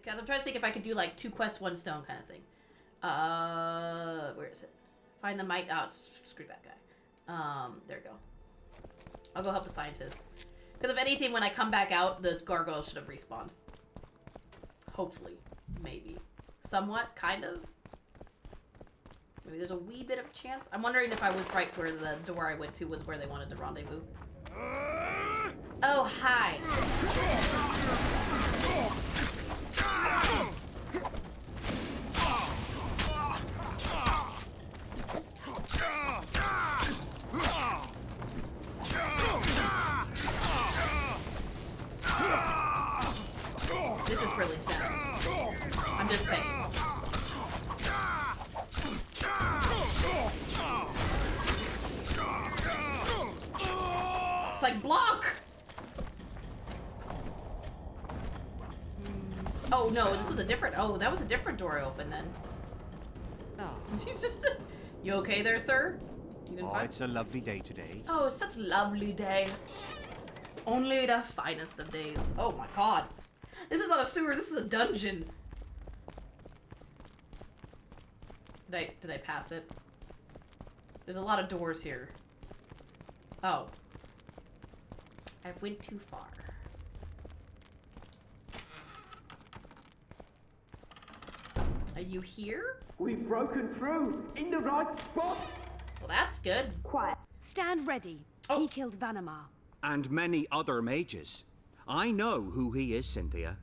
Because I'm trying to think if I could do like 2 quests, 1 stone kind of thing. Where is it? Find the might. Oh, screw that guy. There we go. I'll go help the scientists. Because if anything, when I come back out, the gargoyles should have respawned. Hopefully. Maybe. Somewhat, kind of. Maybe there's a wee bit of chance. I'm wondering if I was right where the door I went to was where they wanted to rendezvous. Oh, hi. This is really sad. I'm just saying. It's like block! Oh no, this was a different. Oh, that was a different door I opened then. Oh. He's just. You okay there, sir? You didn't find? It's a lovely day today. Oh, it's such a lovely day. Only the finest of days. Oh my god. This is not a sewer, this is a dungeon. Did I pass it? There's a lot of doors here. Oh. I went too far. Are you here? We've broken through in the right spot. Well, that's good. Quiet. Stand ready. Oh. He killed Vanamar. And many other mages. I know who he is, Cynthia.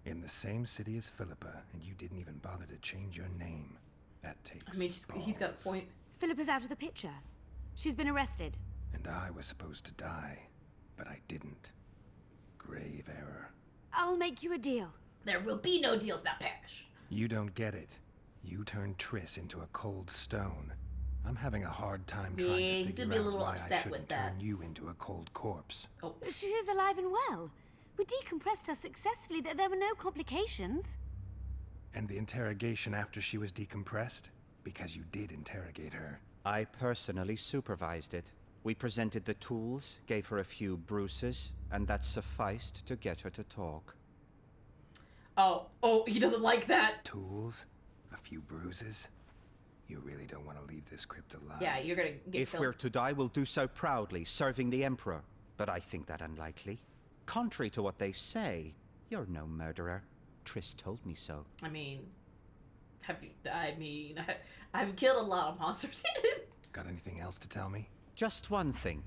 In the same city as Philippa, and you didn't even bother to change your name. That takes I mean, he's got a point. Philippa's out of the picture. She's been arrested. And I was supposed to die, but I didn't. Grave error. I'll make you a deal. There will be no deals now, Parrish. You don't get it. You turned Triss into a cold stone. I'm having a hard time trying to figure out why I shouldn't turn you into a cold corpse. Oh. She is alive and well. We decompressed her successfully. There were no complications. And the interrogation after she was decompressed? Because you did interrogate her. I personally supervised it. We presented the tools, gave her a few bruises, and that sufficed to get her to talk. Oh, he doesn't like that. Tools? A few bruises? You really don't want to leave this crypt alive. Yeah, you're gonna get If killed. we're to die, we'll do so proudly, serving the Emperor. But I think that unlikely. Contrary to what they say, you're no murderer. Triss told me so. I mean, I've killed a lot of monsters. Got anything else to tell me? Just one thing.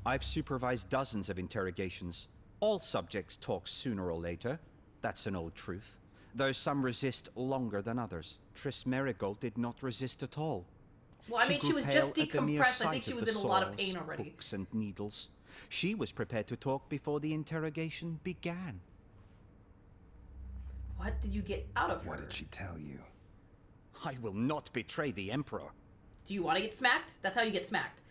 I've supervised dozens of interrogations. All subjects talk sooner or later. That's an old truth. Though some resist longer than others. Triss Merigold did not resist at all. Well, I mean, she was just decompressed. I think she was in a lot of pain already. Hooks and needles. She was prepared to talk before the interrogation began. What did you get out of her? What did she tell you? I will not betray the Emperor. Do you want to get smacked? That's how you get smacked.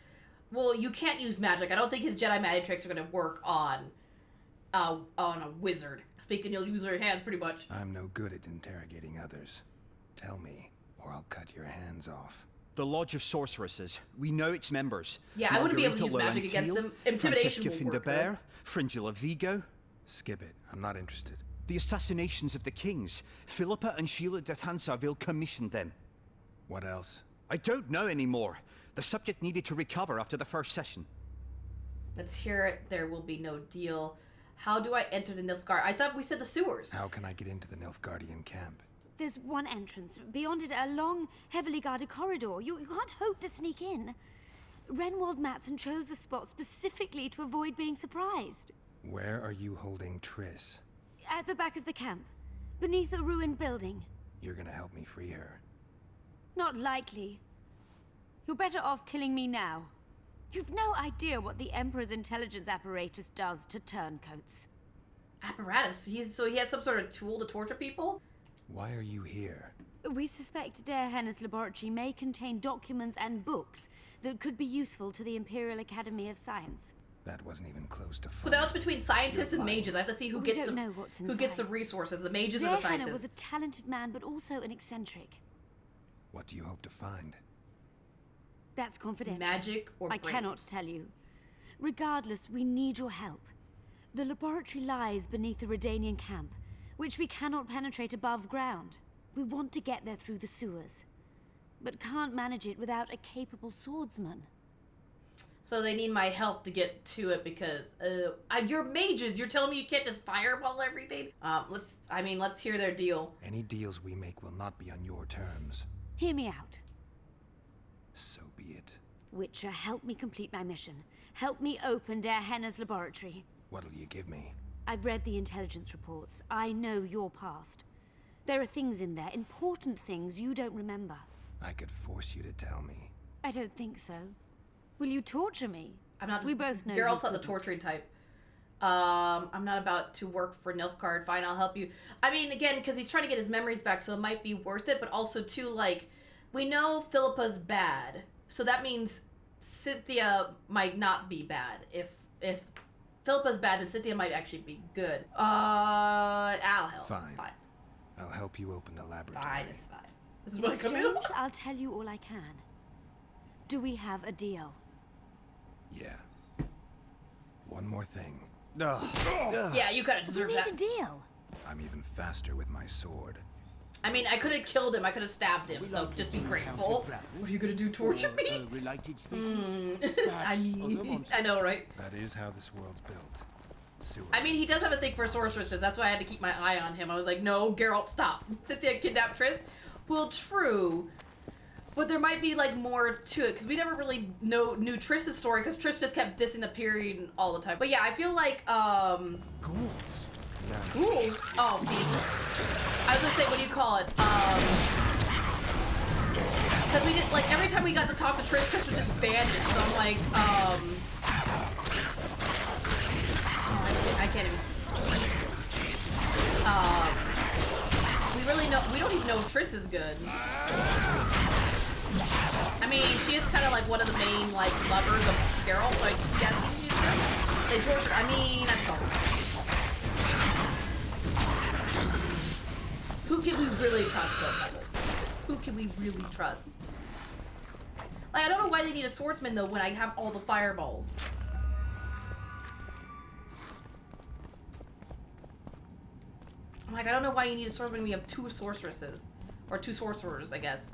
Well, you can't use magic. I don't think his Jedi magic tricks are going to work on a wizard. Speaking, you'll use your hands pretty much. I'm no good at interrogating others. Tell me, or I'll cut your hands off. The Lodge of Sorceresses. We know its members. Yeah, I wouldn't be able to use magic against them. Intimidation Francesca will work, Findabair, Fringilla Vigo. Skip it. I'm not interested. The assassinations of the kings. Philippa and Sheila de Thansarville commissioned them. What else? I don't know anymore. The subject needed to recover after the first session. Let's hear it. There will be no deal. How do I enter the Nilfgaard? I thought we said the sewers. How can I get into the Nilfgaardian camp? There's one entrance. Beyond it, a long, heavily guarded corridor. You can't hope to sneak in. Renwald Matson chose the spot specifically to avoid being surprised. Where are you holding Triss? At the back of the camp, beneath a ruined building. You're gonna help me free her. Not likely. You're better off killing me now. You've no idea what the Emperor's intelligence apparatus does to turncoats. Apparatus? So he has some sort of tool to torture people? Why are you here? We suspect Henna's laboratory may contain documents and books that could be useful to the Imperial Academy of Science. That wasn't even close to fun. So now it's between scientists and mages. I have to see who gets some resources, the mages or the scientists. Henna was a talented man, but also an eccentric. What do you hope to find? That's confidential. Magic or I cannot tell you. Regardless, we need your help. The laboratory lies beneath the Redanian camp, which we cannot penetrate above ground. We want to get there through the sewers, but can't manage it without a capable swordsman. So they need my help to get to it because you're mages. You're telling me you can't just fireball everything? Let's hear their deal. Any deals we make will not be on your terms. Hear me out. So be it. Witcher, help me complete my mission. Help me open Der Henner's laboratory. What'll you give me? I've read the intelligence reports. I know your past. There are things in there, important things you don't remember. I could force you to tell me. I don't think so. Will you torture me? I'm not. We both know. Geralt's not the torturing type. I'm not about to work for Nilfgaard. Fine, I'll help you. I mean, again, because he's trying to get his memories back, so it might be worth it. But also, too, like, we know Philippa's bad, so that means Cynthia might not be bad. If Philippa's bad, then Cynthia might actually be good. I'll help. Fine. I'll help you open the laboratory. Fine, it's fine. This is In what I come in. exchange, I'll tell you all I can. Do we have a deal? Yeah. One more thing. Yeah, you kind of We deserve need that. a deal. I'm even faster with my sword. I mean, I could have killed him. I could have stabbed him. So just be grateful. What are you gonna do? Torture me? Related species. I know, right? That is how this world's built. Sewers. I mean, he does have a thing for sorceresses. That's why I had to keep my eye on him. I was like, no, Geralt, stop. Cynthia kidnapped Triss. Well, true. But there might be, like, more to it. Because we never really knew Triss's story. Because Triss just kept disappearing all the time. But yeah, I feel like, Ghouls. ghouls? Oh, fiends. I was gonna say, what do you call it? Because we didn't, like, every time we got to talk to Triss would just vanish. So I'm like, I can't even speak. We don't even know if Triss is good. I mean, she is kind of like one of the main, like, lovers of Geralt, so I guess she's good. They torture, I mean, that's all. Who can we really trust, though, Pebbles? Who can we really trust? Like, I don't know why they need a swordsman, though, when I have all the fireballs. I'm like, I don't know why you need a swordsman when we have two sorceresses. Or two sorcerers, I guess.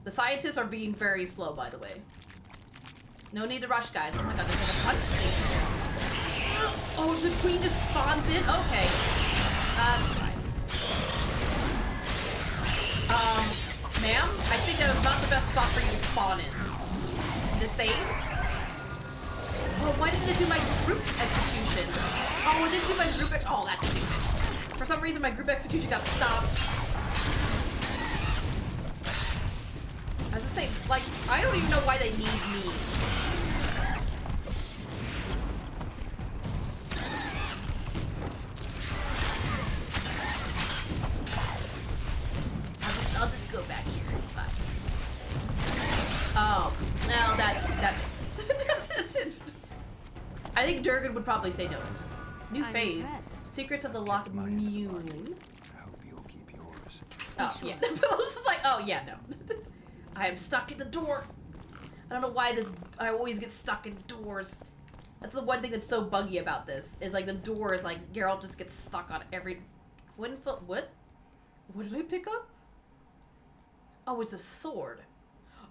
The scientists are being very slow, by the way. No need to rush, guys. Oh my god, there's like a punch station. Oh, the queen just spawns in? Okay. That's fine. Ma'am, I think that was not the best spot for you to spawn in. To save? Oh, why didn't it do my group execution? Oh, it didn't do my group oh, that's stupid. For some reason, my group execution got stopped. I was gonna say, like, I don't even know why they need me. I'll just go back here. It's fine. Oh, no, that's I think Durgan would probably say no. New phase. Secrets of the Locked Mule. I hope you'll keep yours. Oh, yeah. I was just like, oh, yeah, no. I am stuck in the door. I don't know why I always get stuck in doors. That's the one thing that's so buggy about this, is like the doors, like Geralt just gets stuck on every... What? What did I pick up? Oh, it's a sword.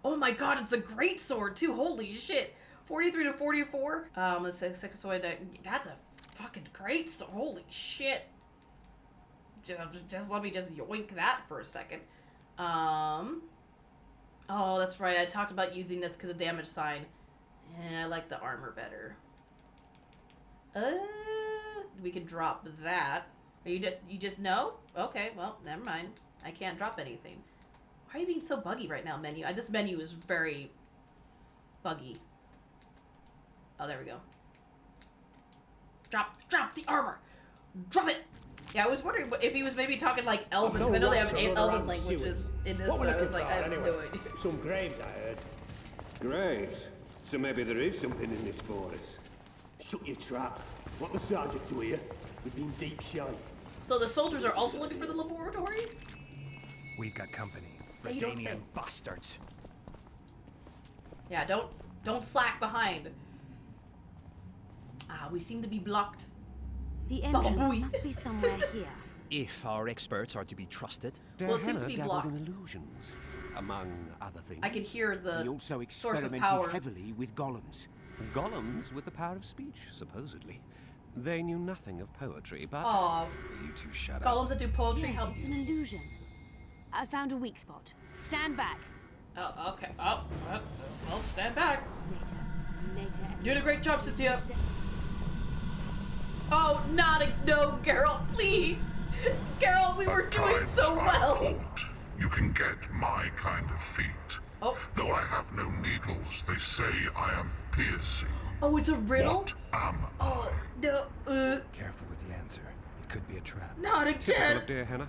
Oh my god, it's a great sword too. Holy shit. 43 to 44. Let's say that's a fucking great sword. Holy shit. Just let me just yoink that for a second. Oh, that's right. I talked about using this because of damage sign. Yeah, I like the armor better. We could drop that. Or you just know? Okay, well, never mind. I can't drop anything. Why are you being so buggy right now, menu? This menu is very buggy. Oh, there we go. Drop the armor. Drop it. Yeah, I was wondering if he was maybe talking like Elven, because I know they have Elven languages in this one. I was like, I have no idea. Some graves, I heard. Graves? So maybe there is something in this forest. Shut your traps. Want the sergeant to hear? We've been deep shite. So the soldiers are also looking for the laboratory? We've got company. Redanian bastards. Yeah, don't slack behind. Ah, we seem to be blocked. The entrance must be somewhere here. If our experts are to be trusted. Well, it seems to be dabbled blocked. in illusions, among other things. I could hear the He also source of experimented power. heavily with golems. Golems with the power of speech, supposedly. They knew nothing of poetry, but... Aw, You two shut golems up. that do poetry Yes, help. it's an illusion. I found a weak spot. Stand back. Oh, okay. Oh, well, stand back. Later. Doing a great job, Cynthia. Oh, no, Geralt, please. Geralt, we were doing so well. You can get my kind of feat. Oh. Though I have no needles, they say I am piercing. Oh, it's a riddle? What am Oh, no. Careful with the answer. It could be a trap. Not Typical again. of dear Hannah.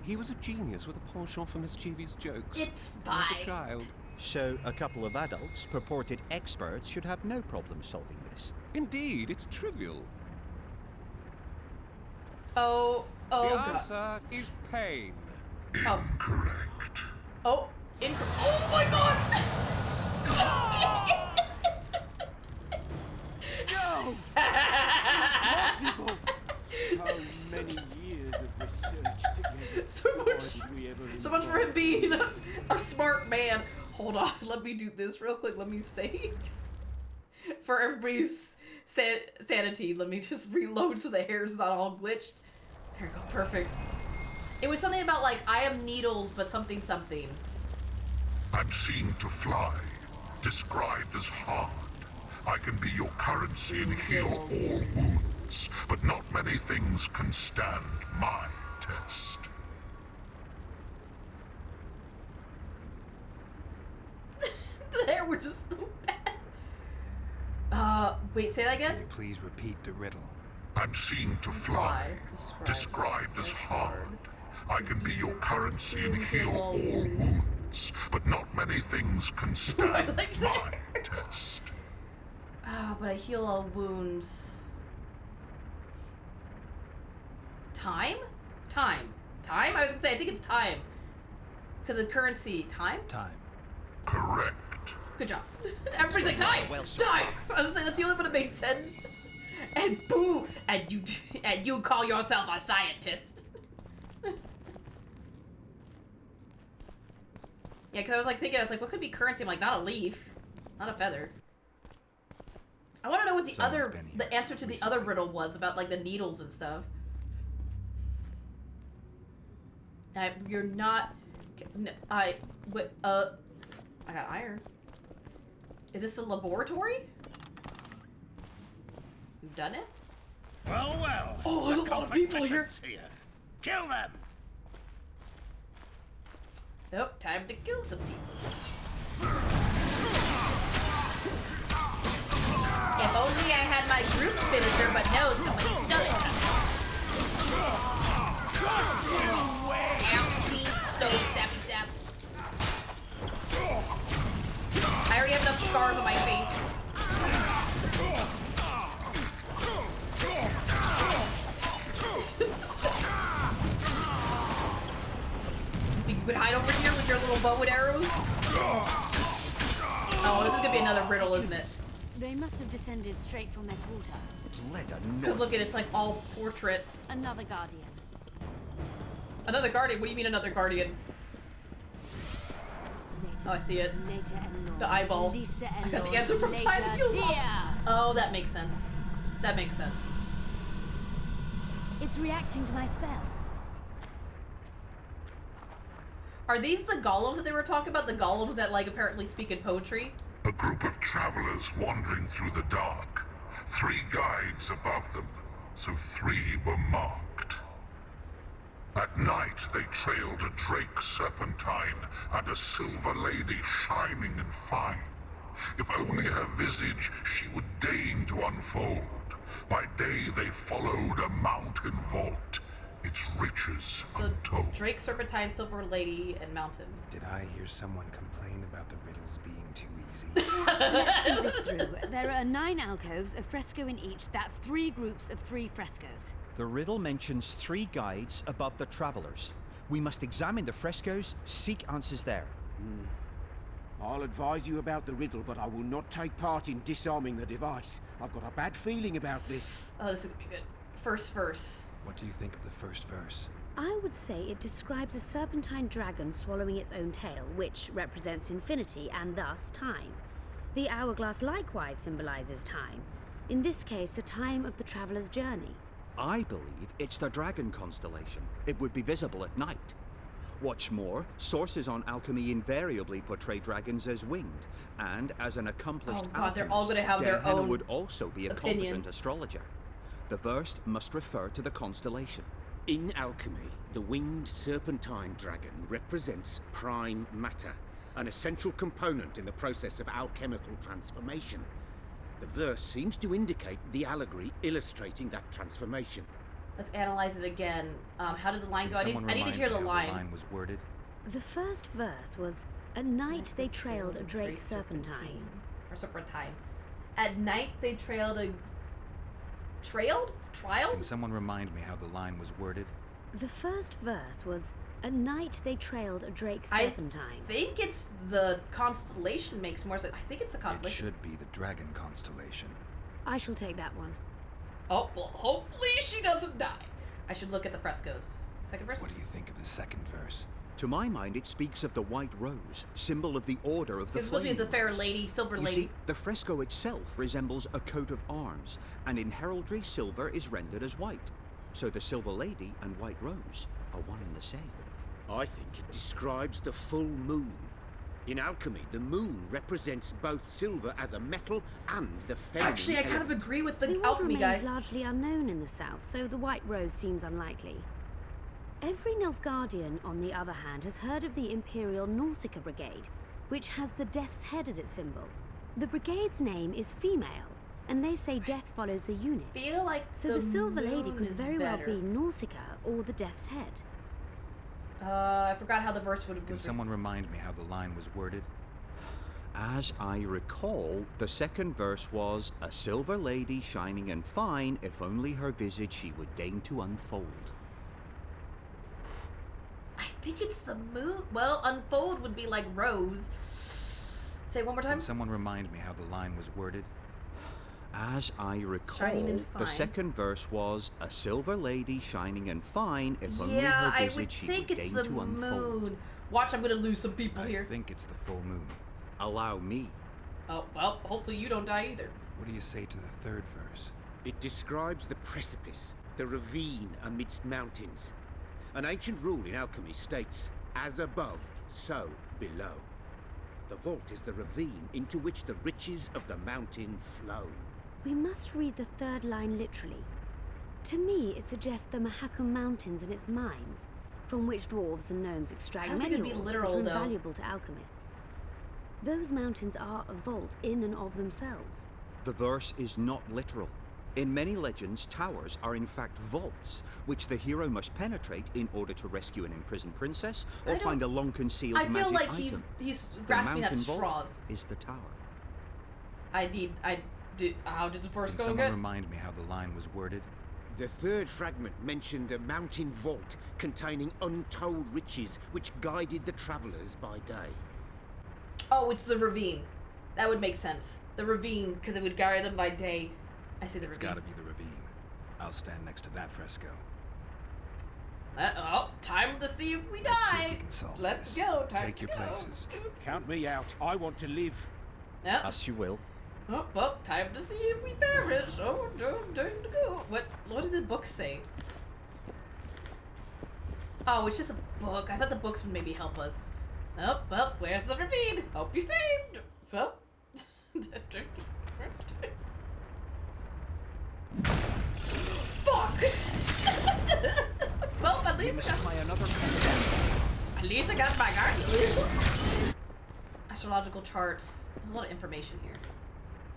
He was a genius with a penchant for mischievous jokes. It's Like fine. a child. So a couple of adults, purported experts, should have no problem solving this. Indeed, it's trivial. Oh, The God. answer is pain. Oh. correct? Oh, oh my God! No! Impossible! So many years of research together. So Why much, did we ever so much for him being a smart man. Hold on, let me do this real quick. Let me save. For everybody's sanity, let me just reload so the hair's not all glitched. There we go, perfect. It was something about like, I have needles, but something. I'm seen to fly, described as hard. I can be your currency and heal all wounds, but not many things can stand my test. The hair was just so bad. Wait, say that again? Can you please repeat the riddle? I'm seen to fly, described as hard. I can be your currency and heal all wounds, but not many things can stand my test. Ah, but I heal all wounds. Time? Time. I was gonna say, I think it's time. Because of currency. Time? Time. Correct. Good job. Everybody's like, time! Well, Time! I was gonna say, that's the only one that makes sense. And boo! And you call yourself a scientist. Yeah, because I was like thinking, what could be currency? I'm like, not a leaf. Not a feather. I want to know what the answer to the other riddle was about, like, the needles and stuff. You're not... I got iron. Is this a laboratory? You've done it? Well. Oh, there's a lot of people here. Kill them. Oh, time to kill some people. If only I had my group finisher, but no, somebody's done it. Ow, please, stove, stabby stab. I already have enough scars on my face. Think you could hide over here with your little bow and arrows? Oh, this is gonna be another riddle, isn't it? They must have descended straight from their quarter. Because look at it's like all portraits. Another guardian. Another guardian? What do you mean another guardian? Later, Oh, I see it. Later and The eyeball. Lisa I and got the Lord, answer from later, Time Heals All. dear. Oh, that makes sense. That makes sense. It's reacting to my spell. Are these the golems that they were talking about? The golems that, like, apparently speak in poetry? A group of travelers wandering through the dark. 3 guides above them, so 3 were marked. At night, they trailed a drake serpentine and a silver lady shining and fine. If only her visage she would deign to unfold. By day they followed a mountain vault, its riches So, untold. Drake, Serpentine, Silver Lady, and Mountain. Did I hear someone complain about the riddles being too easy? Let's think this through. There are 9 alcoves, a fresco in each. That's 3 groups of 3 frescoes. The riddle mentions 3 guides above the travelers. We must examine the frescoes, seek answers there. I'll advise you about the riddle, but I will not take part in disarming the device. I've got a bad feeling about this. Oh, this is gonna be good. first verse. What do you think of the first verse? I would say it describes a serpentine dragon swallowing its own tail, which represents infinity and thus time. The hourglass likewise symbolizes time. In this case, the time of the traveler's journey. I believe it's the dragon constellation. It would be visible at night. What's more, sources on alchemy invariably portray dragons as winged, and as an accomplished alchemist, they're all gonna have their own would also be a opinion. competent astrologer. The verse must refer to the constellation. In alchemy, the winged serpentine dragon represents prime matter, an essential component in the process of alchemical transformation. The verse seems to indicate the allegory illustrating that transformation. Let's analyze it again. How did the line go? I need to hear the how line. The line was worded. The first verse was, "At night they trailed a drake serpentine." Or serpentine. At night they trailed a... Trailed? Trialed? Can someone remind me how the line was worded? The first verse was, "At night they trailed a drake serpentine." I think it's the constellation makes more sense. I think it's the It constellation. should be the dragon constellation. I shall take that one. Oh, well, hopefully she doesn't die. I should look at the frescoes. Second verse? What do you think of the second verse? To my mind, it speaks of the white rose, symbol of the order of the It's supposed to be flame the fair rose. lady, silver You lady. see, the fresco itself resembles a coat of arms, and in heraldry, silver is rendered as white. So the silver lady and white rose are one and the same. I think it describes the full moon. In alchemy, the moon represents both silver as a metal and the feminine Actually, I kind of element. agree with the The order alchemy guy. remains largely unknown in the south, so the white rose seems unlikely. Every Nilfgaardian, on the other hand, has heard of the Imperial Nausicaa Brigade, which has the Death's Head as its symbol. The brigade's name is female, and they say death follows the unit. Feel like So the Silver Lady moon could is very better. well be Nausicaa or the Death's Head. I forgot how the verse would Can have... someone remind me how the line was worded? As I recall, the second verse was, "A silver lady shining and fine, if only her visage she would deign to unfold." I think it's the moon. Well, unfold would be like rose. Say it one more time. Can someone remind me how the line was worded? As I recall, Shining and the fine. second verse was, "A silver lady shining and fine, if only Yeah, her I visage would she think would it's deign the to unfold." moon. Watch, I'm gonna lose some people I here. think it's the full moon. Allow me. Oh, well, hopefully you don't die either. What do you say to the third verse? It describes the precipice, the ravine amidst mountains. An ancient rule in alchemy states, as above, so below. The vault is the ravine into which the riches of the mountain flow. We must read the third line literally. To me, it suggests the Mahakam Mountains and its mines, from which dwarves and gnomes extract I don't think many it'd be ores literal, which are though. invaluable to alchemists. Those mountains are a vault in and of themselves. The verse is not literal. In many legends, towers are in fact vaults, which the hero must penetrate in order to rescue an imprisoned princess or find a long-concealed I magic feel like item. he's The grasping at mountain vault straws. is the tower. How did the verse Can go someone again? remind me how the line was worded? The third fragment mentioned a mountain vault containing untold riches which guided the travelers by day. Oh, it's the ravine. That would make sense. The ravine, because it would guide them by day. I see the It's ravine. gotta be the ravine. I'll stand next to that fresco. Time to see if we Let's see if die. we can solve Let's this. go. Time Take to your go. places. Count me out. I want to live. Yeah. As you will. Oh, time to see if we perish. Oh, time to go. What did the book say? Oh, it's just a book. I thought the books would maybe help us. Oh, well, where's the ravine? Hope you saved. Well. Fuck! Well, at least I got my guardian. Astrological charts. There's a lot of information here.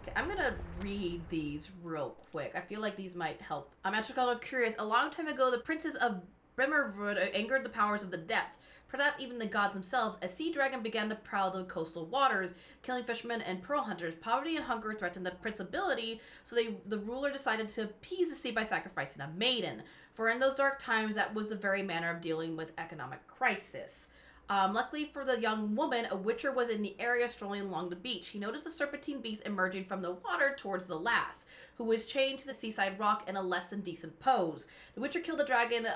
Okay, I'm gonna read these real quick. I feel like these might help. I'm actually curious. A long time ago, the princes of Bremerwood angered the powers of the depths, perhaps even the gods themselves, as sea dragon began to prowl the coastal waters, killing fishermen and pearl hunters. Poverty and hunger threatened the principality, so the ruler decided to appease the sea by sacrificing a maiden. For in those dark times, that was the very manner of dealing with economic crisis. Luckily for the young woman, a witcher was in the area strolling along the beach. He noticed a serpentine beast emerging from the water towards the lass, who was chained to the seaside rock in a less than decent pose. The Witcher killed the dragon,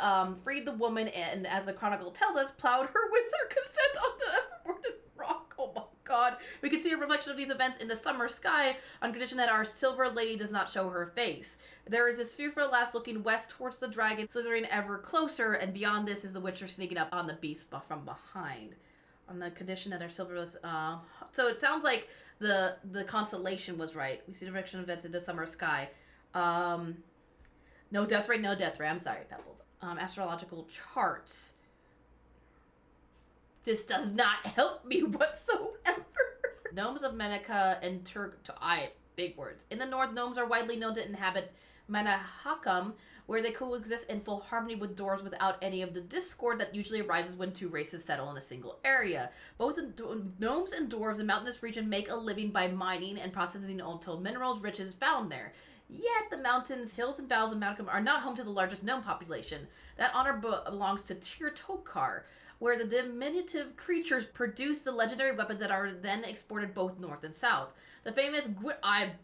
freed the woman, and as the chronicle tells us, plowed her with her consent on the evermorted rock. Oh my god. We can see a reflection of these events in the summer sky on condition that our silver lady does not show her face. There is a fearful lass looking west towards the dragon, slithering ever closer, and beyond this is the Witcher sneaking up on the beast from behind. On the condition that our silverless, so it sounds like the constellation was right. We see the direction of events in the summer sky. No death ray, no death ray. I'm sorry, Pebbles. Astrological charts. This does not help me whatsoever. Gnomes of Menica and big words. In the north, gnomes are widely known to inhabit Manahakam, where they coexist in full harmony with dwarves without any of the discord that usually arises when two races settle in a single area. Both gnomes and dwarves in mountainous region make a living by mining and processing untold minerals riches found there. Yet the mountains, hills, and valleys of Malcolm are not home to the largest gnome population. That honor belongs to Tir Tokar, where the diminutive creatures produce the legendary weapons that are then exported both north and south. The famous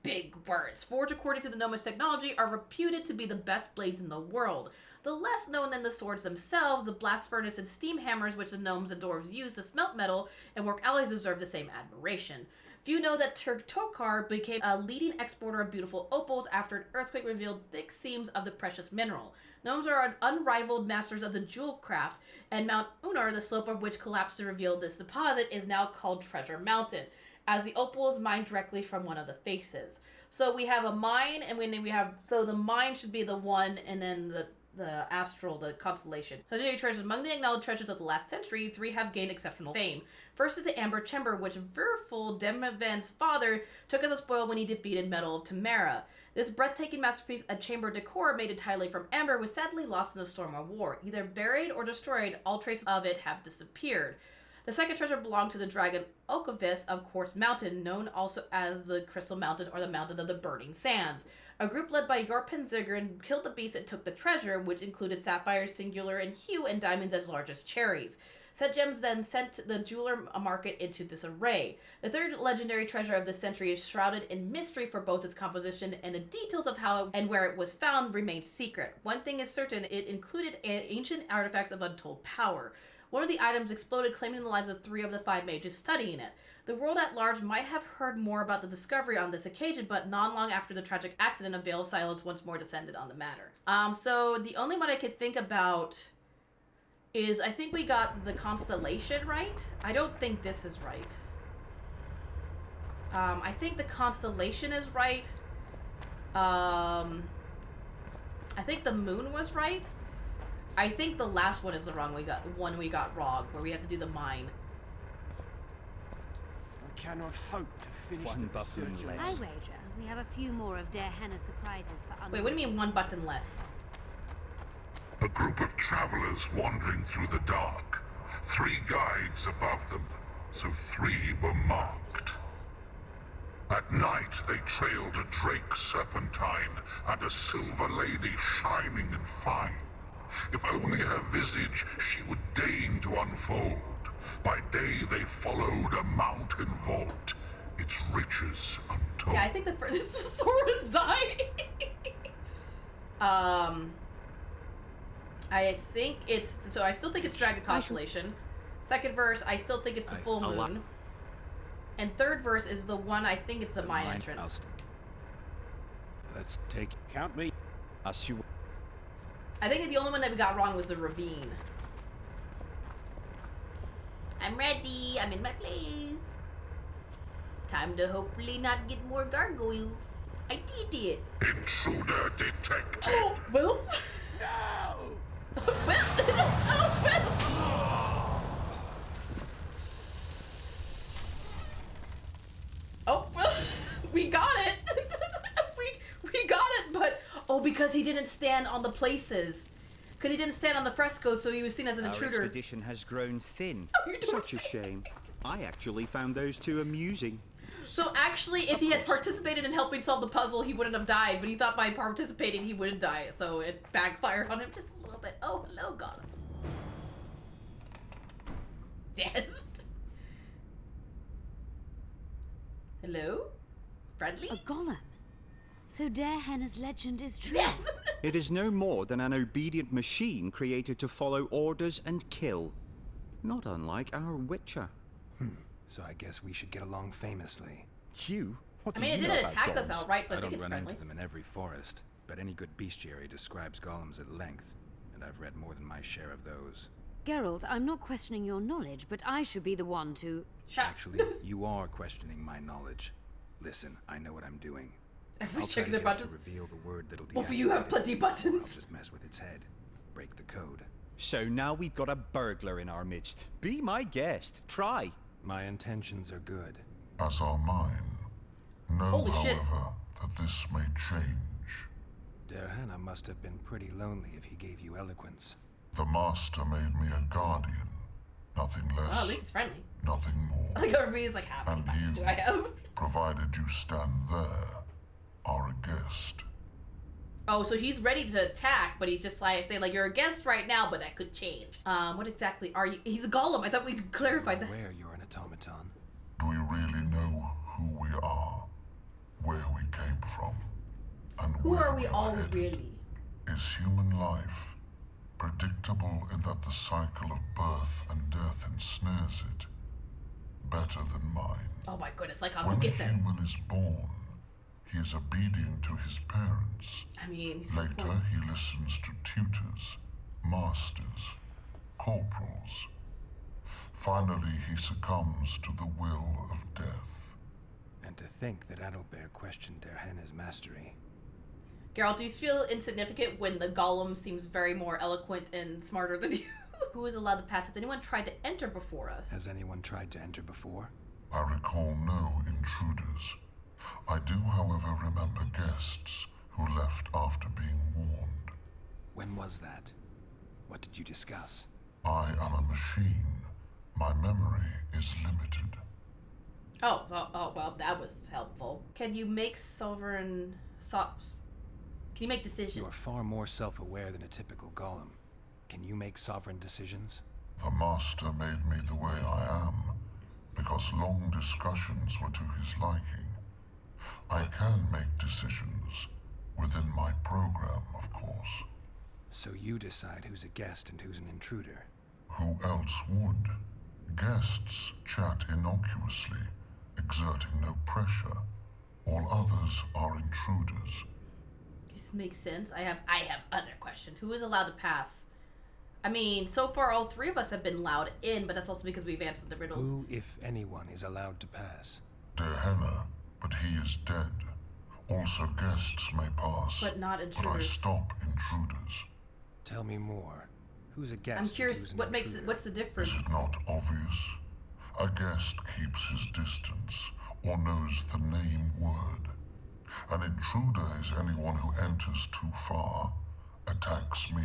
big words, forged according to the gnomish technology, are reputed to be the best blades in the world. The less known than the swords themselves, the blast furnace and steam hammers which the gnomes and dwarves use to smelt metal and work alloys deserve the same admiration. Few know that Tir Tokar became a leading exporter of beautiful opals after an earthquake revealed thick seams of the precious mineral. Gnomes are unrivaled masters of the jewel craft, and Mount Unar, the slope of which collapsed to reveal this deposit, is now called Treasure Mountain, as the opal is mined directly from one of the faces. So we have a mine, and so the mine should be the one, and then the astral, the constellation. Legendary treasures. Among the acknowledged treasures of the last century, 3 have gained exceptional fame. First is the Amber Chamber, which Verful, Demivan's father, took as a spoil when he defeated Metal of Tamara. This breathtaking masterpiece, a chamber decor made entirely from amber, was sadly lost in the storm of war. Either buried or destroyed, all traces of it have disappeared. The second treasure belonged to the dragon Okavis of Quartz Mountain, known also as the Crystal Mountain or the Mountain of the Burning Sands. A group led by Yorpen Zigrin killed the beast and took the treasure, which included sapphires singular in hue and diamonds as large as cherries. Said gems then sent the jeweler market into disarray. The third legendary treasure of the century is shrouded in mystery for both its composition and the details of how and where it was found remains secret. One thing is certain, it included ancient artifacts of untold power. One of the items exploded, claiming the lives of 3 of the 5 mages studying it. The world at large might have heard more about the discovery on this occasion, but not long after the tragic accident, a veil of silence once more descended on the matter. So the only one I could think about is, I think we got the constellation right. I don't think this is right. I think the constellation is right. I think the moon was right. I think the last one is the wrong. We got wrong, where we have to do the mine. I cannot hope to finish One the button research. less. I wager we have a few more of Der Henna's surprises for Wait, what do you mean one button less? A group of travelers wandering through the dark. 3 guides above them, so 3 were marked. At night, they trailed a drake serpentine and a silver lady shining and fine. If only her visage she would deign to unfold. By day they followed a mountain vault, its riches untold. Yeah, I think the first is Soren Zai. I think it's, so I still think it's Dragon Constellation. Second verse, I still think it's the full moon. And third verse is the one, I think it's the mine entrance. Let's take... Count me. As you... I think the only one that we got wrong was the ravine. I'm ready. I'm in my place. Time to hopefully not get more gargoyles. I did it. Intruder detected. Oh, well. No! Well. Oh, well. Oh, well. We got it. we got it, but... Oh, because he didn't stand on the places. Because he didn't stand on the frescoes, so he was seen as an intruder. Our expedition has grown thin. Oh, you don't Such a shame. I actually found those 2 amusing. So actually, if he had participated in helping solve the puzzle, he wouldn't have died. But he thought by participating, he wouldn't die. So it backfired on him just a little bit. Oh, hello, Gollum. Dead. Hello? Friendly? A golem. So Derhenna's legend is true. Death! It is no more than an obedient machine created to follow orders and kill. Not unlike our Witcher. So I guess we should get along famously. You? What I do mean, it you know didn't about attack us golems? outright, so I I think don't it's run friendly. into them in every forest, but any good bestiary describes golems at length, and I've read more than my share of those. Geralt, I'm not questioning your knowledge, but I should be the one to... Shut. Actually, you are questioning my knowledge. Listen, I know what I'm doing. Every I'll try chicken to their get it buttons. to reveal the word that'll Both of you have deactivate plenty it, buttons. or I'll just mess with its head. Break the code. So now we've got a burglar in our midst. Be my guest. Try. My intentions are good. As are mine. Know, Holy shit. however, that this may change. Derhenna must have been pretty lonely if he gave you eloquence. The Master made me a guardian. Nothing less, Oh, at least it's friendly. nothing more. I think everybody's like, how many And buttons you, do I have? provided you stand there, are a guest. Oh, so he's ready to attack, but he's just like saying, like, you're a guest right now, but that could change. What exactly are you? He's a golem. I thought we clarified that. Where you're an automaton. Do we really know who we are, where we came from, and Who where are we all headed? really? Is human life predictable in that the cycle of birth and death ensnares it? Better than mine. Oh my goodness, like, I don't When a get there. human is born, he is obedient to his parents. I mean, he's got a Later, point. he listens to tutors, masters, corporals. Finally, he succumbs to the will of death. And to think that Adalbert questioned Derhenna's mastery. Geralt, do you feel insignificant when the golem seems very more eloquent and smarter than you? Who is allowed to pass? Has anyone tried to enter before us? Has anyone tried to enter before? I recall no intruders. I do, however, remember guests who left after being warned. When was that? What did you discuss? I am a machine. My memory is limited. Oh, well, that was helpful. Can you make sovereign... Can you make decisions? You are far more self-aware than a typical golem. Can you make sovereign decisions? The Master made me the way I am, because long discussions were to his liking. I can make decisions, within my program, of course. So you decide who's a guest and who's an intruder. Who else would? Guests chat innocuously, exerting no pressure. All others are intruders. This makes sense. I have other question. Who is allowed to pass? I mean, so far all three of us have been allowed in, but that's also because we've answered the riddles. Who, if anyone, is allowed to pass? Derhenna, but he is dead. Also guests may pass, But not but I intruders. stop intruders. Tell me more. Who's a guest? I'm and curious, who's an what makes it? intruder? What's the difference? Is it not obvious? A guest keeps his distance, or knows the name word. An intruder is anyone who enters too far, attacks me,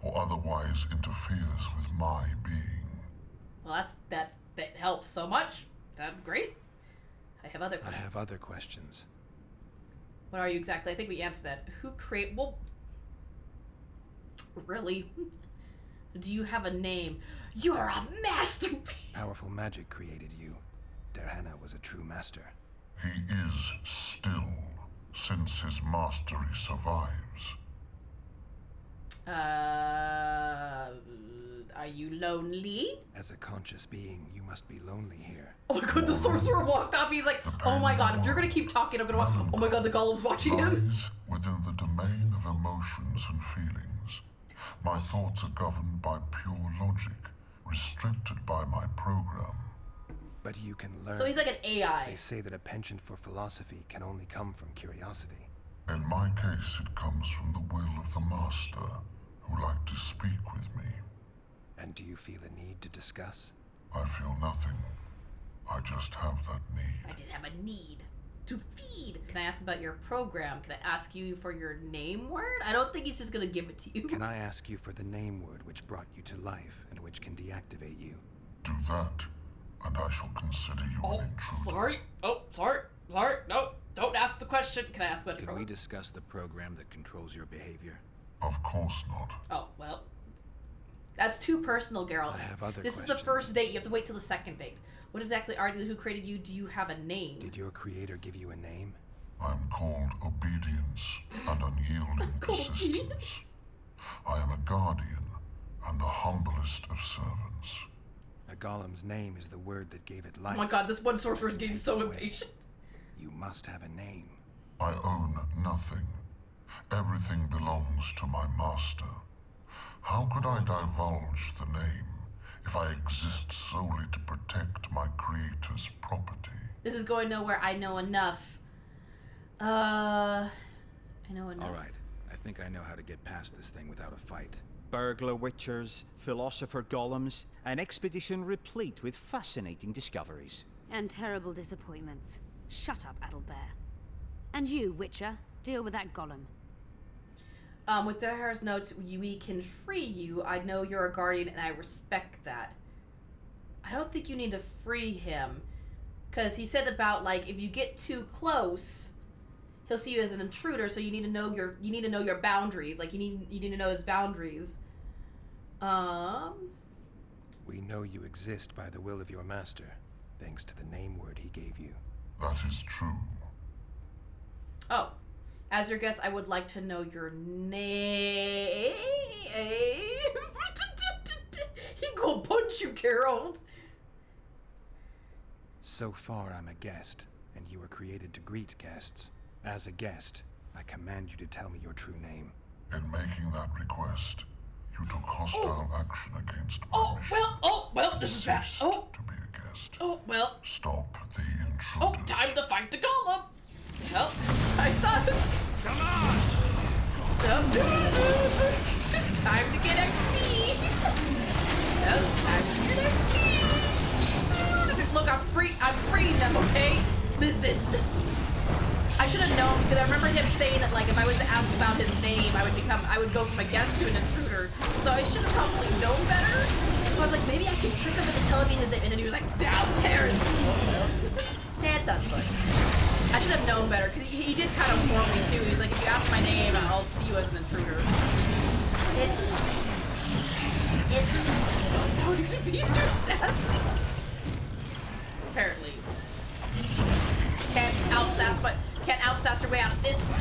or otherwise interferes with my being. Well, that helps so much. That's great. I have other I questions. have other questions. What are you exactly? I think we answered that. Who create? Well, really? Do you have a name? You're a masterpiece. Powerful magic created you. Derhenna was a true master. He is still, since his mastery survives. Are you lonely? As a conscious being, you must be lonely here. Oh my god, the sorcerer walked off. He's like, oh my god, if you're gonna keep talking, I'm gonna walk. Oh my god, the golem's watching him. Lies within the domain of emotions and feelings. My thoughts are governed by pure logic, restricted by my program. But you can learn. So he's like an AI. They say that a penchant for philosophy can only come from curiosity. In my case, it comes from the will of the Master, who liked to speak with me. And do you feel a need to discuss? I feel nothing. I just have that need. I just have a need to feed. Can I ask about your program? Can I ask you for your name word? I don't think he's just gonna give it to you. Can I ask you for the name word which brought you to life and which can deactivate you? Do that, and I shall consider you an intruder. Sorry. Oh, sorry. No, don't ask the question. Can I ask about your Can we program? discuss the program that controls your behavior? Of course not. Oh, well. That's too personal, Geralt. I have other This is questions. the first date. You have to wait till the second date. What exactly are you? Who created you? Do you have a name? Did your creator give you a name? I'm called obedience and unyielding persistence. I am a guardian and the humblest of servants. A golem's name is the word that gave it life. Oh my god, this one sorcerer is getting so impatient. You must have a name. I own nothing. Everything belongs to my master. How could I divulge the name if I exist solely to protect my creator's property? This is going nowhere. I know enough. I know enough. All right. I think I know how to get past this thing without a fight. Burglar witchers, philosopher golems, an expedition replete with fascinating discoveries. And terrible disappointments. Shut up, Adelbear. And you, Witcher, deal with that golem. With Dahar's notes, we can free you. I know you're a guardian, and I respect that. I don't think you need to free him, because he said about like if you get too close, he'll see you as an intruder. So you need to know your boundaries. Like you need to know his boundaries. We know you exist by the will of your master, thanks to the name word he gave you. That is true. Oh. As your guest, I would like to know your name. He gonna punch you, Geralt. So far, I'm a guest, and you were created to greet guests. As a guest, I command you to tell me your true name. In making that request, you took hostile action against my mission. Well, this is bad. Ceased to be a guest. Stop the intruders. Time to fight the golem. Well, I thought. Come on! Time to get XP. Well, time to get XP. Look, I'm freeing them, okay? Listen. I should have known, because I remember him saying that, like, if I was to ask about his name, I would go from a guest to an intruder. So I should have probably known better. So I was like, maybe I can trick him into telling me his name, and then he was like, down there. That sounds good. I should have known better, because he did kind of warn me, too. He was like, if you ask my name, I'll see you as an intruder. How did you be too sassy? Apparently. Can't outsass your way out of this one.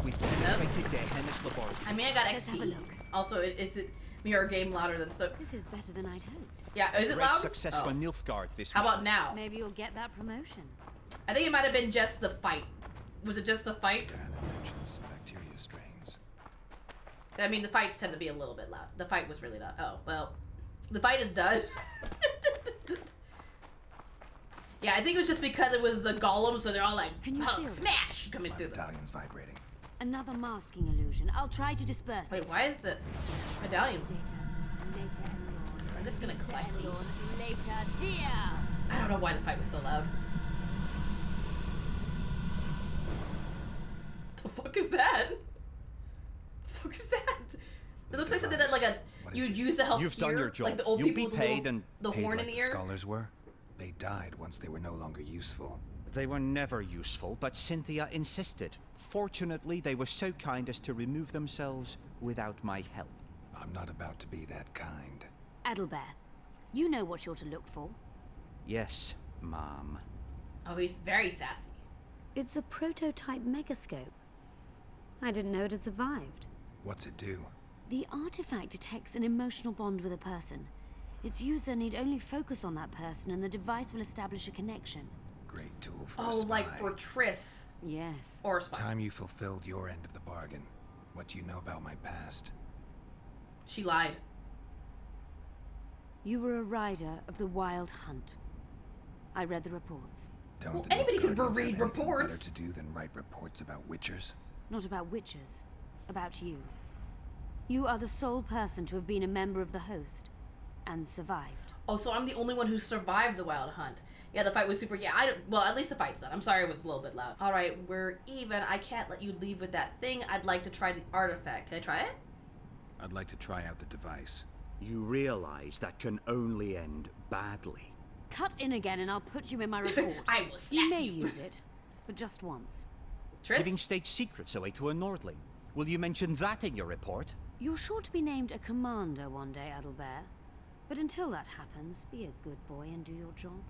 We've penetrated their Hennis laboratory. I mean, I got Let's have a XP. look. Also, is it mirror game louder than stuff? This is better than I'd hoped. Yeah, is it Great loud? success for Nilfgaard this How about mission. now? Maybe you'll get that promotion. I think it might have been just the fight. Was it just the fight? Infections, bacteria strains. I mean, the fights tend to be a little bit loud. The fight was really loud. Oh, well. The fight is done. Yeah, I think it was just because it was the golem, so they're all like, Can you feel smash, coming My through them. medallion's vibrating. Another masking illusion. I'll try to disperse Wait, it. why is the medallion? Later, Lord. I'm just gonna collect these. Later, dear. I don't know why the fight was so loud. The fuck is that? The fuck is that? It looks like something that like you'd use to help You've hear, done your job. like the old You'll people be with paid the, and the Paid horn like in the the ear. scholars were. They died once they were no longer useful. They were never useful, but Cynthia insisted. Fortunately, they were so kind as to remove themselves without my help. I'm not about to be that kind. Adelbear, you know what you're to look for. Yes, Mom. Oh, he's very sassy. It's a prototype megascope. I didn't know it had survived. What's it do? The artifact detects an emotional bond with a person. Its user need only focus on that person and the device will establish a connection. Great tool for a Oh, spy. like for Triss Yes. or a spy. Time you fulfilled your end of the bargain. What do you know about my past? She lied. You were a rider of the Wild Hunt. I read the reports. Don't Well, the anybody can Nilfgaardians have read anything reports. better to do than write reports about witchers? Not about witches. About you. You are the sole person to have been a member of the host. And survived. Oh, so I'm the only one who survived the wild hunt. Yeah, the fight was super. Yeah, well, at least the fight's done. I'm sorry it was a little bit loud. All right, we're even. I can't let you leave with that thing. I'd like to try the artifact. Can I try it? I'd like to try out the device. You realize that can only end badly. Cut in again and I'll put you in my report. I will slap You may you. use it, but just once. Triss? Giving state secrets away to a Nordling. Will you mention that in your report? You're sure to be named a commander one day, Adelbear. But until that happens, be a good boy and do your job.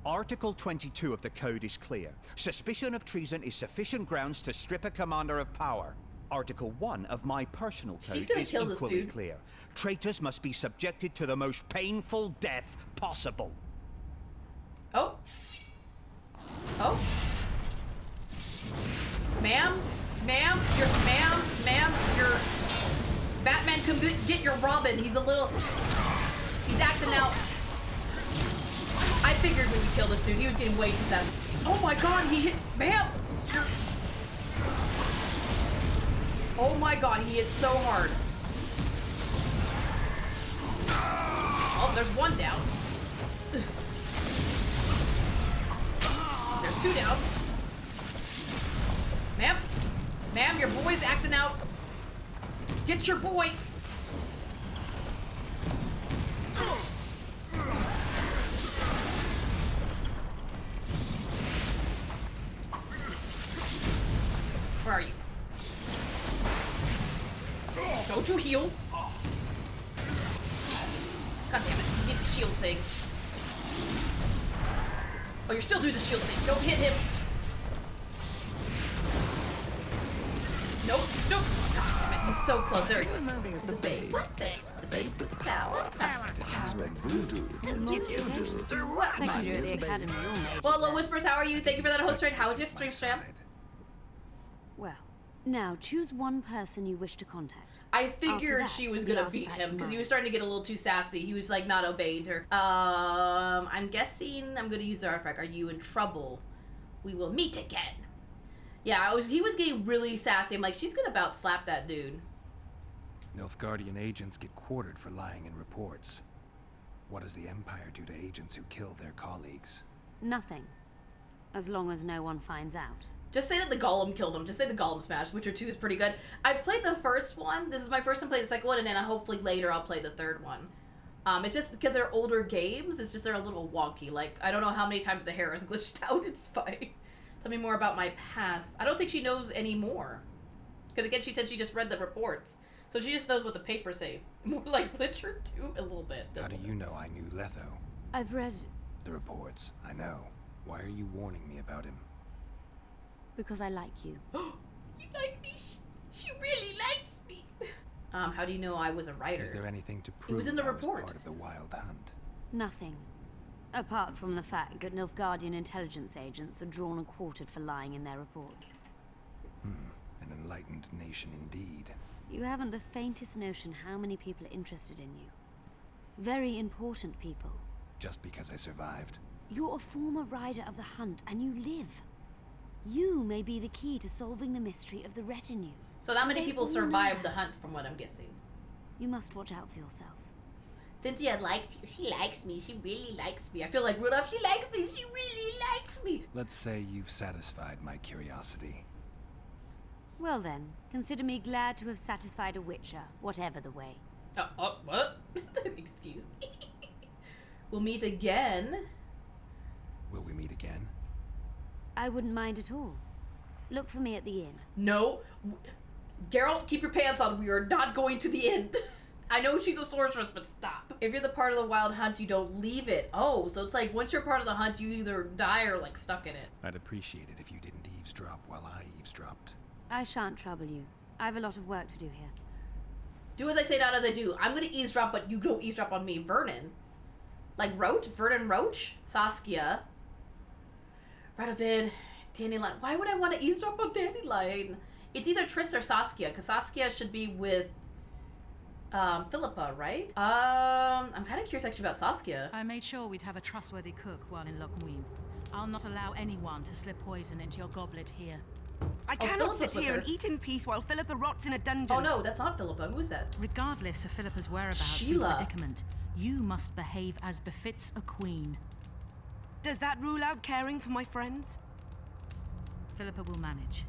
Article 22 of the Code is clear. Suspicion of treason is sufficient grounds to strip a commander of power. Article 1 of my personal code is equally clear. Traitors must be subjected to the most painful death possible. Oh. Oh. Ma'am, you're Batman, come get your Robin. He's acting out. I figured when you killed this dude, he was getting way too fast. Oh my god, he hit, ma'am. Oh my god, he hit so hard. Oh, there's one down. There's two down. Ma'am, your boy's acting out. Get your boy. Where are you? Don't you heal? God damn it, you did the shield thing. Oh, you're still doing the shield thing. Don't hit him. Nope. God damn it, he's so close. There he goes. The babe. What the? The babe with power. Well, hello, Whispers. How are you? Thank you for that host rate. How was your stream, Sam? Well, now choose one person you wish to contact. I figured she was gonna beat him because he was starting to get a little too sassy. He was like not obeying her. I'm guessing I'm gonna use the artifact. Are you in trouble? We will meet again. Yeah, he was getting really sassy. I'm like, she's gonna about slap that dude. Nilfgaardian agents get quartered for lying in reports. What does the Empire do to agents who kill their colleagues? Nothing. As long as no one finds out. Just say that the Golem killed him. Just say the Golem smashed. Witcher 2 is pretty good. I played the first one. This is my first time playing the second one, and then hopefully later I'll play the third one. It's just because they're older games, it's just they're a little wonky. Like, I don't know how many times the hair is glitched out. It's fine. Tell me more about my past. I don't think she knows anymore. Because again, she said she just read the reports. So she just knows what the papers say. More like Witcher 2 a little bit. How do you know I knew Letho? I've read... the reports. I know. Why are you warning me about him? Because I like you. You like me? She really likes me. How do you know I was a writer? Is there anything to prove it was in the I was report. Part of the Wild Hunt? Nothing. Apart from the fact that Nilfgaardian intelligence agents are drawn and quartered for lying in their reports. An enlightened nation indeed. You haven't the faintest notion how many people are interested in you. Very important people. Just because I survived? You're a former rider of the hunt, and you live. You may be the key to solving the mystery of the retinue. So not many people survived the hunt, from what I'm guessing. You must watch out for yourself. Cynthia she likes me. She really likes me. I feel like Rudolph. She likes me. She really likes me. Let's say you've satisfied my curiosity. Well then, consider me glad to have satisfied a Witcher, whatever the way. What? Excuse me. We'll meet again. Will we meet again? I wouldn't mind at all. Look for me at the inn. No. Geralt, keep your pants on. We are not going to the inn. I know she's a sorceress, but stop. If you're the part of the Wild Hunt, you don't leave it. Oh, so it's like once you're part of the hunt, you either die or like stuck in it. I'd appreciate it if you didn't eavesdrop while I eavesdropped. I shan't trouble you. I have a lot of work to do here. Do as I say, not as I do. I'm gonna eavesdrop, but you don't eavesdrop on me. Vernon. Like Roach? Vernon Roach? Saskia. Radovid. Dandelion. Why would I want to eavesdrop on Dandelion? It's either Triss or Saskia, because Saskia should be with Philippa, right? I'm kind of curious actually about Saskia. I made sure we'd have a trustworthy cook while in Lochmuin. I'll not allow anyone to slip poison into your goblet here. I cannot sit here and eat in peace while Philippa rots in a dungeon. Oh no, that's not Philippa. Who is that? Regardless of Philippa's whereabouts Sheila. and predicament, you must behave as befits a queen. Does that rule out caring for my friends? Philippa will manage.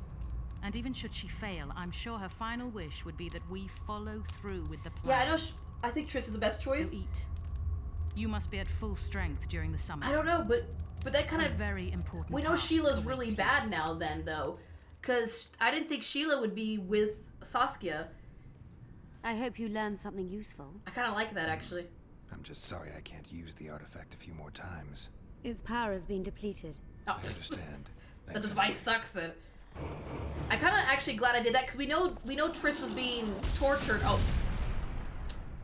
And even should she fail, I'm sure her final wish would be that we follow through with the plan. Yeah, I know. I think Triss is the best choice. So eat. You must be at full strength during the summit. I don't know, but that kind of very important. We know Sheila's really bad now, then though, because I didn't think Sheila would be with Saskia. I hope you learned something useful. I kind of like that actually. I'm just sorry I can't use the artifact a few more times. Its power has been depleted. Oh. I understand. The device sucks it. I kind of actually glad I did that because we know Triss was being tortured. Oh,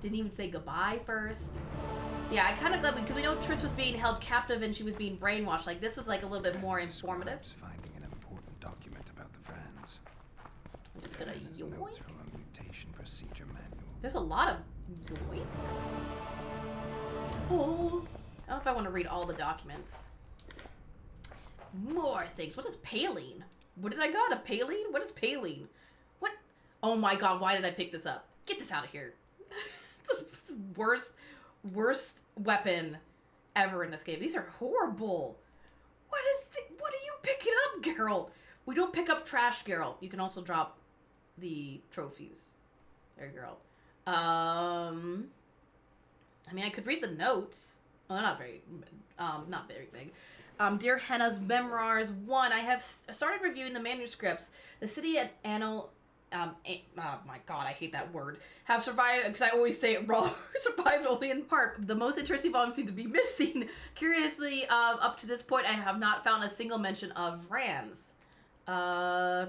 didn't even say goodbye first. Yeah, I kind of glad because we know Triss was being held captive and she was being brainwashed. Like this was like a little bit more informative. Finding an important document about the Vrans. I'm just gonna yoink. Notes from a mutation procedure manual. There's a lot of yoink. Oh, I don't know if I want to read all the documents. More things. What is Paline? What did I got? A Paline? What is Paline? What? Oh my god, why did I pick this up? Get this out of here. It's the worst weapon ever in this game. These are horrible. What are you picking up, Geralt? We don't pick up trash, Geralt. You can also drop the trophies. There, Geralt. I mean, I could read the notes. Well, not very big. Dear Henna's Memoirs 1. I have started reviewing the manuscripts. The city at oh my god, I hate that word. Have survived, because I always say it wrong, survived only in part. The most interesting volumes seem to be missing. Curiously, up to this point, I have not found a single mention of Vrans.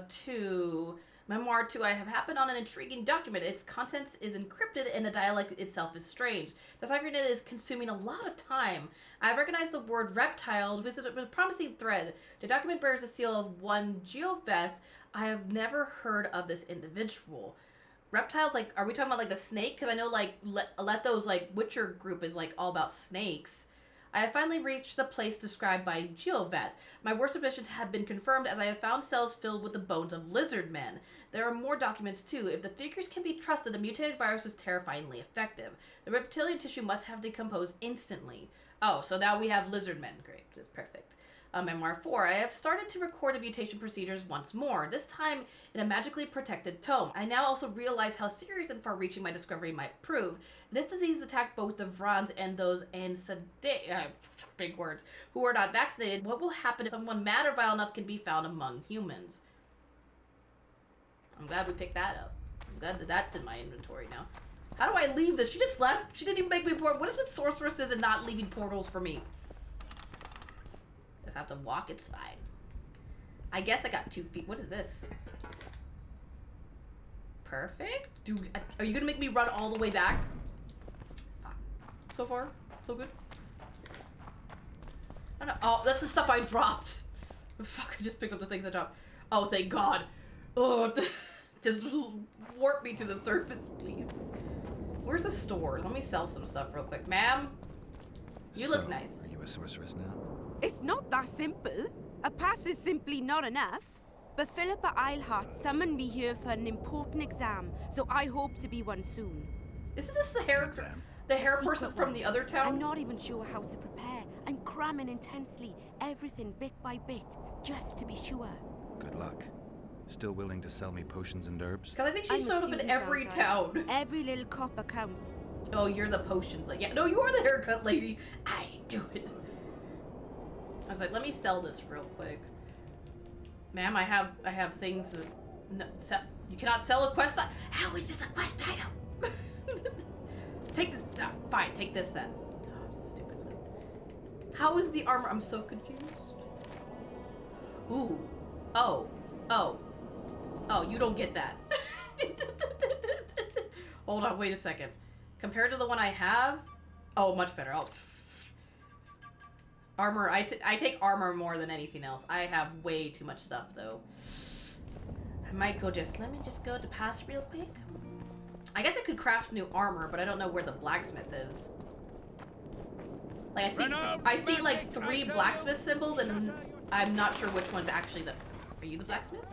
2. Memoir 2. I have happened on an intriguing document. Its contents is encrypted and the dialect itself is strange. Deciphering it is consuming a lot of time. I have recognized the word reptiles, which is a promising thread. The document bears the seal of one Geoveth. I have never heard of this individual. Reptiles, like, are we talking about like the snake? Because I know like Leto's like Witcher group is like all about snakes. I have finally reached the place described by Geoveth. My worst suspicions have been confirmed as I have found cells filled with the bones of lizard men. There are more documents too. If the figures can be trusted, the mutated virus is terrifyingly effective. The reptilian tissue must have decomposed instantly. Oh, so now we have lizard men. Great, that's perfect. Memoir 4. I have started to record the mutation procedures once more, this time in a magically protected tome. I now also realize how serious and far-reaching my discovery might prove. This disease attacked both the Vrans and those big words, who are not vaccinated. What will happen if someone mad or vile enough can be found among humans? I'm glad we picked that up. I'm glad that that's in my inventory now. How do I leave this? She just left. She didn't even make me port. What is with sorceresses and not leaving portals for me? Just have to walk. It's fine. I guess I got 2 feet. What is this? Perfect. Are you gonna make me run all the way back? Fine. So far, so good. I don't know. Oh, that's the stuff I dropped. Fuck! I just picked up the things I dropped. Oh, thank God. Oh, just warp me to the surface, please. Where's the store? Let me sell some stuff real quick. Ma'am, you look nice. Are you a sorceress now? It's not that simple. A pass is simply not enough. But Philippa Eilhart summoned me here for an important exam, so I hope to be one soon. Isn't this the hair person from the other town? I'm not even sure how to prepare. I'm cramming intensely, everything bit by bit, just to be sure. Good luck. Still willing to sell me potions and herbs? Because I think she's showed up in every town. Every little copper counts. Oh, you're the potions lady. Yeah, no, you are the haircut lady. I knew it. I was like, let me sell this real quick. Ma'am, I have things that... No, you cannot sell a quest item. How is this a quest item? Take this. Fine, take this then. Oh, stupid. How is the armor? I'm so confused. Ooh. Oh. Oh. Oh, you don't get that. Hold on, wait a second. Compared to the one I have? Oh, much better. Oh. Armor, I take armor more than anything else. I have way too much stuff, though. I might go let me just go to pass real quick. I guess I could craft new armor, but I don't know where the blacksmith is. Like, I see like 3 blacksmith symbols, and I'm not sure which one's actually the... Are you the blacksmith?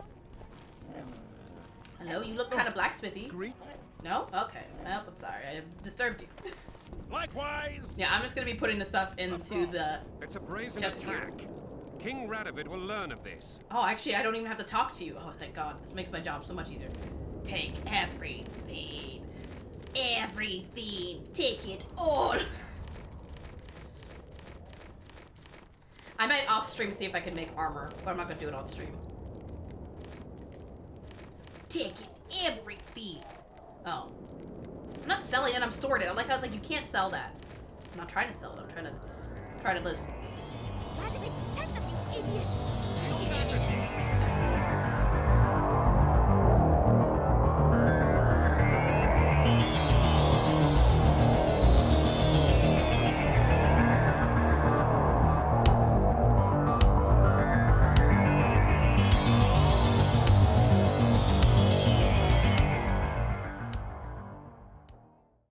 Hello, you look kind of blacksmithy. No? Okay. Well, I'm sorry. I disturbed you. Likewise. Yeah, I'm just gonna be putting the stuff into the... It's a brazen attack. King Radovid will learn of this. Oh, actually, I don't even have to talk to you. Oh, thank God. This makes my job so much easier. Take everything. Everything. Take it all. I might off-stream see if I can make armor, but I'm not gonna do it on stream. Take it. Everything. Oh. I'm not selling it, I'm storing it. I was like, you can't sell that. I'm not trying to sell it. I'm trying to list. Madam, it's sent them, you idiot! The audacity